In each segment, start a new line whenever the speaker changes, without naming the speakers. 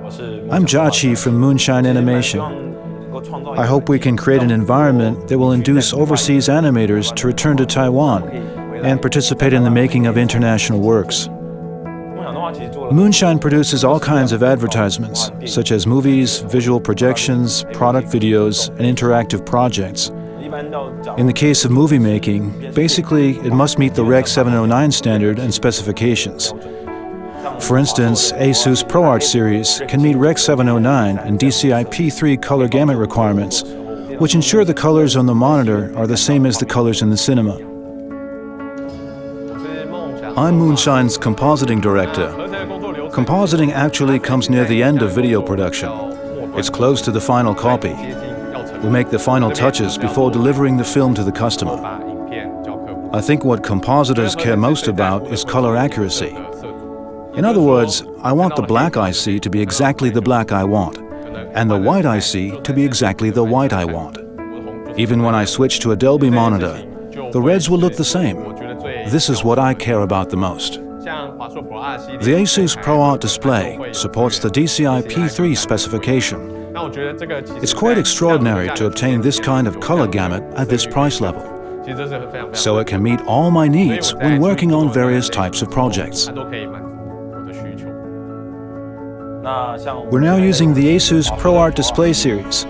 I'm Jiaqi from MoonShine Animation. I hope we can create an environment that will induce overseas animators to return to Taiwan and participate in the making of international works. MoonShine produces all kinds of advertisements, such as movies, visual projections, product videos, and interactive projects. In the case of movie making, basically it must meet the Rec. 709 standard and specifications. For instance, ASUS ProArt series can meet Rec. 709 and DCI P3 color gamut requirements, which ensure the colors on the monitor are the same as the colors in the cinema. I'm MoonShine's compositing director. Compositing actually comes near the end of video production. It's close to the final copy. We make the final touches before delivering the film to the customer. I think what compositors care most about is color accuracy. In other words, I want the black I see to be exactly the black I want, and the white I see to be exactly the white I want. Even when I switch to a Dolby monitor, the reds will look the same. This is what I care about the most. The ASUS ProArt Display supports the DCI P3 specification. It's quite extraordinary to obtain this kind of color gamut at this price level, so it can meet all my needs when working on various types of projects. We're now using the ASUS ProArt Display series.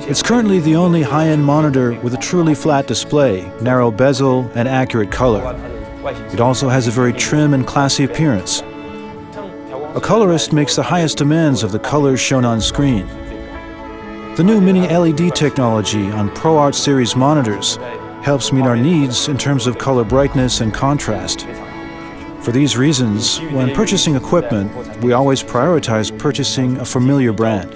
It's currently the only high-end monitor with a truly flat display, narrow bezel, and accurate color. It also has a very trim and classy appearance. A colorist makes the highest demands of the colors shown on screen. The new mini LED technology on ProArt series monitors helps meet our needs in terms of color brightness and contrast. For these reasons, when purchasing equipment, we always prioritize purchasing a familiar brand.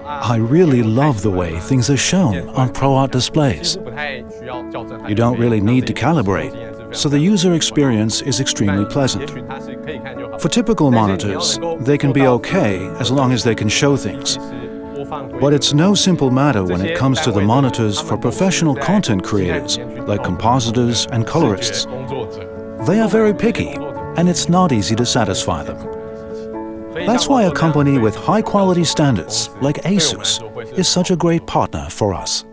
I really love the way things are shown on ProArt displays. You don't really need to calibrate, so the user experience is extremely pleasant. For typical monitors, they can be okay as long as they can show things. But it's no simple matter when it comes to the monitors for professional content creators, like compositors and colorists. They are very picky, and it's not easy to satisfy them. That's why a company with high-quality standards, like ASUS, is such a great partner for us.